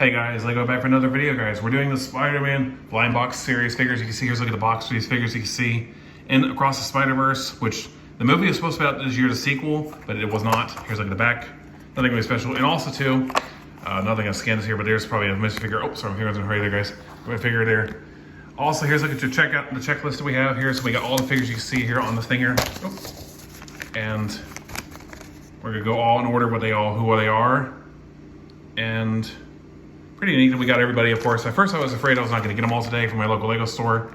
Hey guys, Lego back for another video, guys. We're doing the Spider-Man blind box series figures. You can see, here's a look at the box for these figures. You can see in Across the Spider-Verse, which the movie was supposed to be out this year, the sequel, but it was not. Here's a look at the back. Nothing really special. And also too, nothing I've scanned this here, but there's probably a mystery figure. Oh, sorry, my finger's in a hurry there, guys. My figure there. Also, here's a look at your checkout, the checklist that we have here. So we got all the figures you can see here on the thing here. Oh. And we're gonna go all in order who they are. And pretty neat that we got everybody, of course. At first I was afraid I was not gonna get them all today from my local Lego store,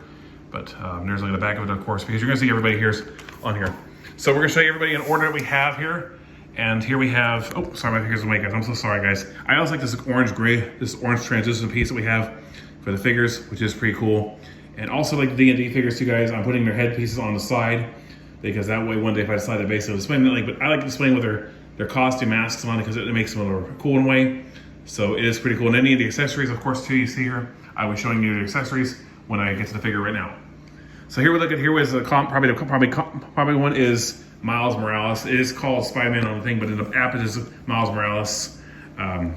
but there's like the back of it, of course, because you're gonna see everybody here's on here. So we're gonna show you everybody in order that we have here. And here we have, oh, sorry, my fingers are guys. I'm so sorry, guys. I also like this orange gray, this orange translucent piece that we have for the figures, which is pretty cool. And also like the D&D figures too, guys. I'm putting their head pieces on the side because that way one day if I decide to basically display them, but I like displaying with their costume masks on because it makes them a little cool in a way. So it is pretty cool. And any of the accessories, of course, too, you see here, I was showing you the accessories when I get to the figure right now. So here we look at, here was probably one is Miles Morales. It is called Spider-Man on the thing, but in the app it is Miles Morales. I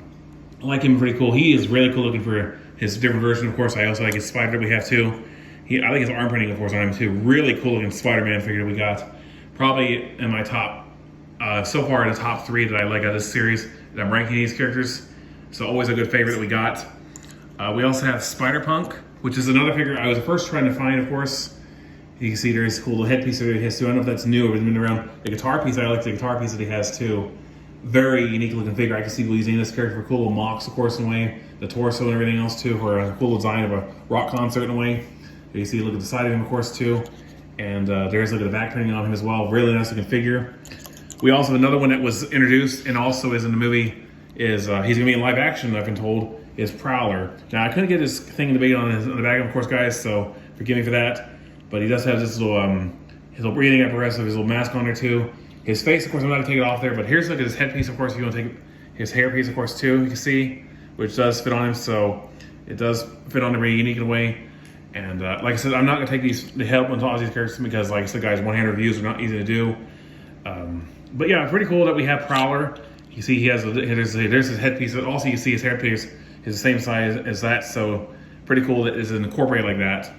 like him, pretty cool. He is really cool looking for his different version, of course. I also like his spider that we have too. I like his arm printing, of course, on him too. Really cool looking Spider-Man figure that we got. Probably in my top, so far in the top 3 that I like out of this series that I'm ranking these characters. So always a good favorite that we got. We also have Spider-Punk, which is another figure I was first trying to find, of course. You can see there's a cool little headpiece that he has too. I don't know if that's new or been around. The guitar piece, I like the guitar piece that he has too. Very unique looking figure. I can see using this character for cool little mocks, of course, in a way. The torso and everything else too, for a cool design of a rock concert in a way. You see, look at the side of him, of course, too. And there's look at the back painting on him as well. Really nice looking figure. We also have another one that was introduced and also is in the movie. He's gonna be in live action, I've been told, is Prowler. Now I couldn't get his thing debated on the back, of course, guys, so forgive me for that. But he does have this little his little breathing apparatus of his little mask on there too. His face, of course, I'm not gonna take it off there, but here's look at his headpiece, of course, if you want to take his hairpiece, of course, too, you can see, which does fit on him, so it does fit on him very unique in a way. And like I said, I'm not gonna take the help on all these characters because, like I said, guys, one-hand reviews are not easy to do. But yeah, pretty cool that we have Prowler. You see he has, there's his headpiece, but also you see his hairpiece is the same size as that, so pretty cool that it's incorporated like that.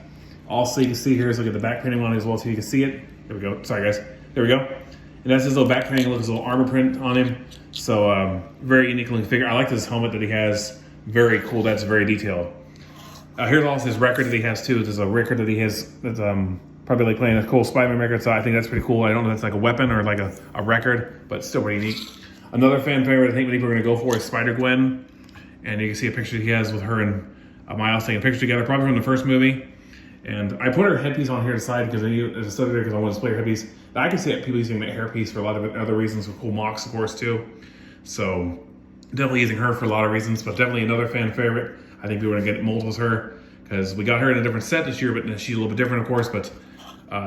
Also, you can see here is look at the back painting on it as well, so you can see it. There we go, sorry guys, there we go. And that's his little back painting, look, his little armor print on him. So very unique looking figure. I like this helmet that he has, very cool, that's very detailed. Here's also his record that he has too. There's a record that he has that's probably like playing a cool Spider-Man record, so I think that's pretty cool. I don't know if that's like a weapon or like a record, but still pretty neat. Another fan favorite I think we're gonna go for is Spider-Gwen. And you can see a picture he has with her and Miles taking a picture together, probably from the first movie. And I put her headpiece on here to the side because there's a study there because I want to display her headpiece. I can see people using that hairpiece for a lot of other reasons, with cool mocks, of course, too. So definitely using her for a lot of reasons, but definitely another fan favorite. I think we were gonna get multiples of her because we got her in a different set this year, but she's a little bit different, of course. But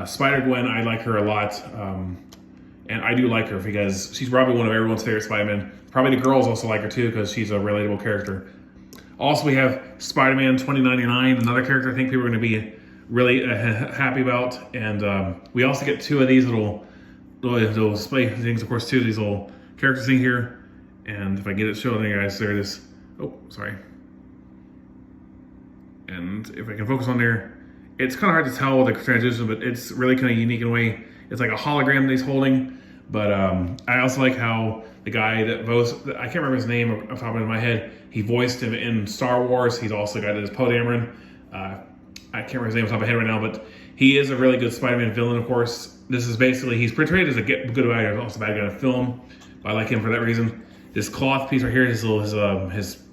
Spider-Gwen, I like her a lot. And I do like her because she's probably one of everyone's favorite Spider-Man. Probably the girls also like her too because she's a relatable character. Also, we have Spider-Man 2099, another character I think people are going to be really happy about. And we also get 2 of these little display things, of course, too. These little characters in here. And if I get it shown there, guys, there it is. Oh, sorry. And if I can focus on there, it's kind of hard to tell with the transition, but it's really kind of unique in a way. It's like a hologram that he's holding. But I also like how the guy that voiced, I can't remember his name off the top of my head, he voiced him in Star Wars. He's also the guy that is Poe Dameron. I can't remember his name off the top of my head right now, but he is a really good Spider-Man villain, of course. This is basically, he's portrayed as a good guy, also a bad guy in a film, but I like him for that reason. This cloth piece right here, his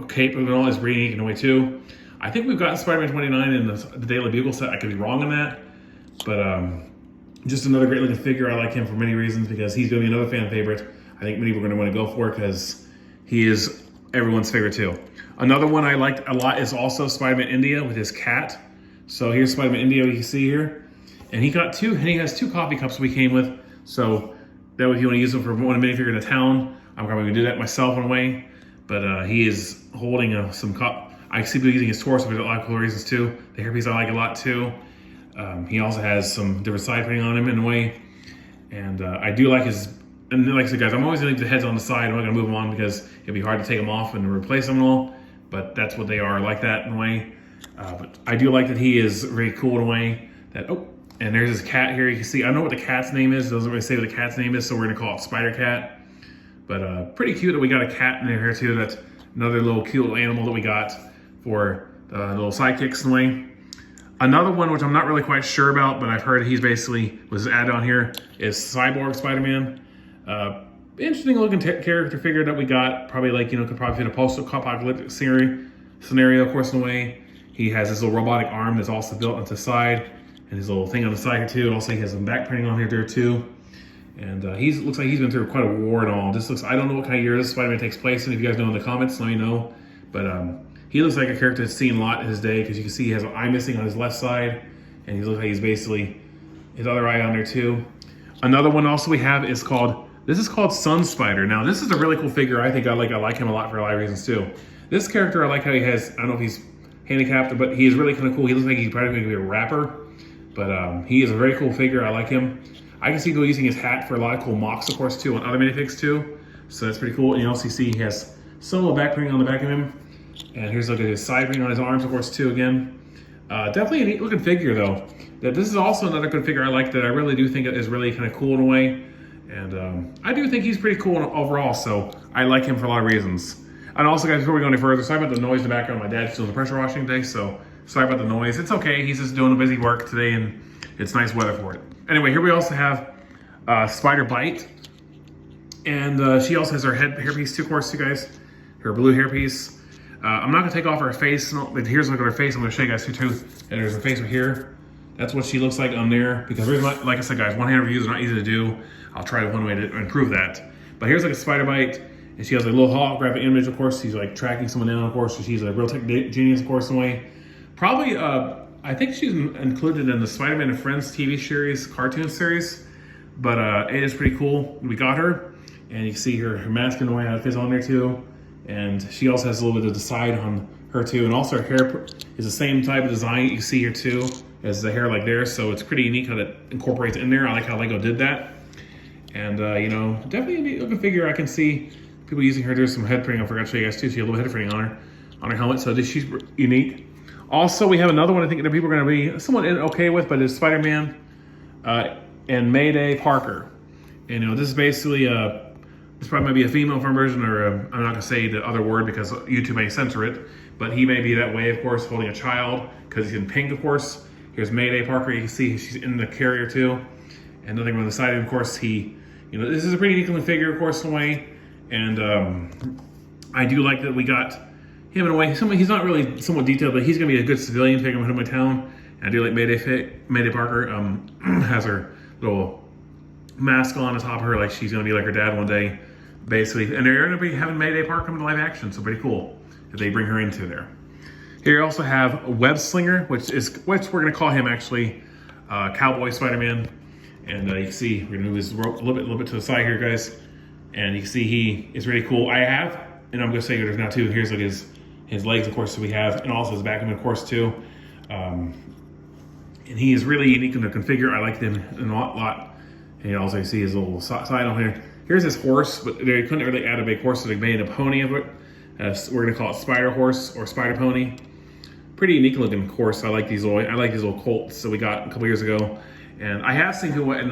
cape and all is really unique in a way too. I think we've gotten Spider-Man 29 in the Daily Bugle set. I could be wrong on that, but just another great looking figure. I like him for many reasons because he's going to be another fan favorite. I think many people are going to want to go for because he is everyone's favorite too. Another one I liked a lot is also Spider-Man India with his cat. So here's Spider-Man India, you can see here. And he has 2 coffee cups we came with. So that way if you want to use them for one minifigure in a town, I'm probably going to do that myself in a way. But he is holding some cup. I see people using his torso for a lot of cool reasons too. The hairpiece I like a lot too. He also has some different side painting on him in a way. And I do like his, and like I said, guys, I'm always going to leave the heads on the side. I'm not going to move them on because it'd be hard to take them off and replace them and all. but that's what they are, like that in a way. But I do like that he is very cool in a way. That and there's this cat here. You can see, I don't know what the cat's name is. It doesn't really say what the cat's name is, so we're gonna call it Spider Cat. But pretty cute that we got a cat in here too. That's another little cute little animal that we got for the little sidekicks in a way. Another one, which I'm not really quite sure about, but I've heard he's basically was added on here, is Cyborg Spider-Man. Interesting looking character figure that we got. Probably like, could probably fit a post-apocalyptic scenario, of course, in a way. He has this little robotic arm that's also built onto the side, and his little thing on the side here too. And also he has some back printing on here there too. And looks like he's been through quite a war and all. I don't know what kind of year this Spider-Man takes place in. If you guys know in the comments, let me know. But he looks like a character that's seen a lot in his day, because you can see he has an eye missing on his left side, and he looks like he's basically his other eye on there too. Another one also we have is called Sun Spider. Now this is a really cool figure. I think I like him a lot for a lot of reasons too. This character, I like how he has, I don't know if he's handicapped, but he is really kind of cool. He looks like he's probably going to be a rapper, but he is a very cool figure. I like him. I can see people using his hat for a lot of cool mocks, of course, too, and other minifigs too. So that's pretty cool. And you also see he has some little back printing on the back of him. And here's like his side ring on his arms, of course, too, again. Definitely a neat looking figure, though. This is also another good figure I like that I really do think is really kind of cool in a way. And I do think he's pretty cool overall, so I like him for a lot of reasons. And also, guys, before we go any further, sorry about the noise in the background. My dad's doing the pressure washing today, so sorry about the noise. It's okay. He's just doing the busy work today, and it's nice weather for it. Anyway, here we also have Spider Bite. And she also has her hairpiece too, of course, you guys. Her blue hairpiece. I'm not gonna take off her face, but here's look at her face. I'm gonna show you guys too. And there's her face right here. That's what she looks like on there. Because like I said, guys, one-hand reviews are not easy to do. I'll try one way to improve that. But here's like a Spider Bite, and she has a little holographic image. Of course, she's like tracking someone down. Of course, so she's a real tech genius, of course, in a way. Probably, I think she's included in the Spider-Man and Friends TV series, cartoon series. But it is pretty cool. We got her, and you can see her mask in the way how it fits on there too. And she also has a little bit of the side on her too. And also her hair is the same type of design you can see here too, as the hair like there. So it's pretty unique how that incorporates in there. I like how Lego did that. And definitely a neat looking figure. I can see people using her. There's some head printing I forgot to show you guys too. She has a little head printing on her helmet. So she's unique. Also, we have another one I think that people are going to be somewhat okay with, but it's Spider-Man and Mayday Parker. And this is basically this probably might be a female version, or I'm not going to say the other word because YouTube may censor it, but he may be that way, of course, holding a child because he's in pink, of course. Here's Mayday Parker. You can see she's in the carrier too. And nothing on the side, of course, this is a pretty unique figure, of course, in a way. And I do like that we got him in a way. He's not really somewhat detailed, but he's going to be a good civilian figure in my town. And I do like Mayday Parker has her little mask on top of her, like she's going to be like her dad one day, basically. And they're going to be having Mayday Parker come to live action, so pretty cool if they bring her into there. Here you also have Web Slinger, which we're going to call him actually Cowboy Spider-Man. And you can see, we're going to move his rope a little bit to the side here, guys. And you can see he is really cool. And I'm going to say there's now two. Here's like his legs, of course, that we have, and also his back, of course, too. And he is really unique in the configure. I like him a lot. And you also see his little side on here. Here's his horse, but they couldn't really add a big horse, so they made a pony of it. We're going to call it Spider Horse or Spider Pony. Pretty unique looking horse. I like these little colts that we got a couple years ago. And I have seen people, and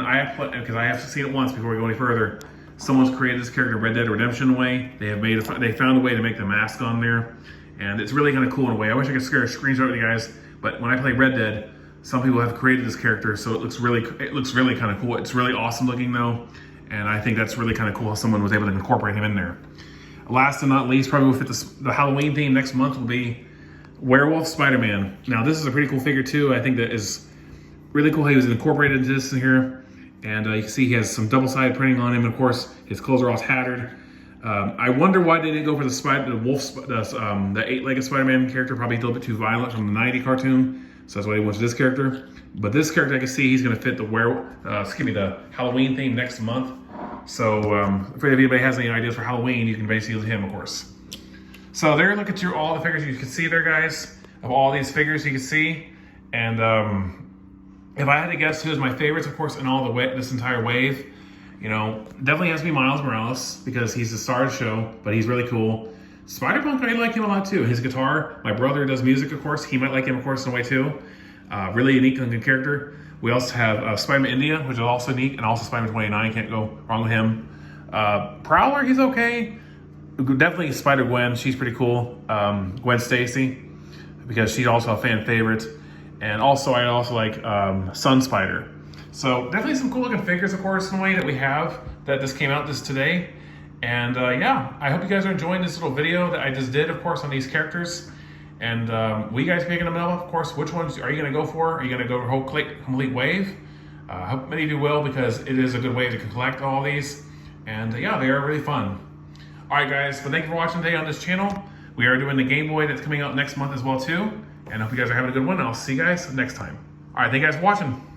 because I have seen it once before we go any further. Someone's created this character Red Dead Redemption way. They found a way to make the mask on there, and it's really kind of cool in a way. I wish I could share a screenshot with you guys, but when I play Red Dead, some people have created this character, so it looks really kind of cool. It's really awesome looking though, and I think that's really kind of cool how someone was able to incorporate him in there. Last and not least, probably will fit the Halloween theme next month will be Werewolf Spider-Man. Now this is a pretty cool figure too. I think that is really cool how he was incorporated into this in here. And you can see he has some double-sided printing on him. And of course, his clothes are all tattered. I wonder why they didn't go for the eight-legged Spider-Man character. Probably a little bit too violent from the 90 cartoon. So that's why they went to this character. But this character, I can see he's going to fit the Halloween theme next month. So if anybody has any ideas for Halloween, you can basically use him, of course. So there, look at all the figures you can see there, guys. Of all these figures you can see. And if I had to guess who's my favorites, of course, in this entire wave, definitely has to be Miles Morales because he's the star of the show, but he's really cool. Spider-Punk, I like him a lot too. His guitar, my brother does music, of course. He might like him, of course, in a way too. Really unique and good character. We also have Spider-Man India, which is also unique, and also Spider-Man 29, can't go wrong with him. Prowler, he's okay. Definitely Spider-Gwen, she's pretty cool. Gwen Stacy, because she's also a fan favorite. And also, I also like Sun Spider. So definitely some cool looking figures, of course, in a way that we have that just came out today. And yeah, I hope you guys are enjoying this little video that I just did, of course, on these characters. And will you guys be picking them up, of course? Which ones are you going to go for? Are you going to go for whole complete wave? I hope many of you will, because it is a good way to collect all these. And yeah, they are really fun. All right, guys, but thank you for watching today on this channel. We are doing the Game Boy that's coming out next month as well, too. And I hope you guys are having a good one. I'll see you guys next time. All right, thank you guys for watching.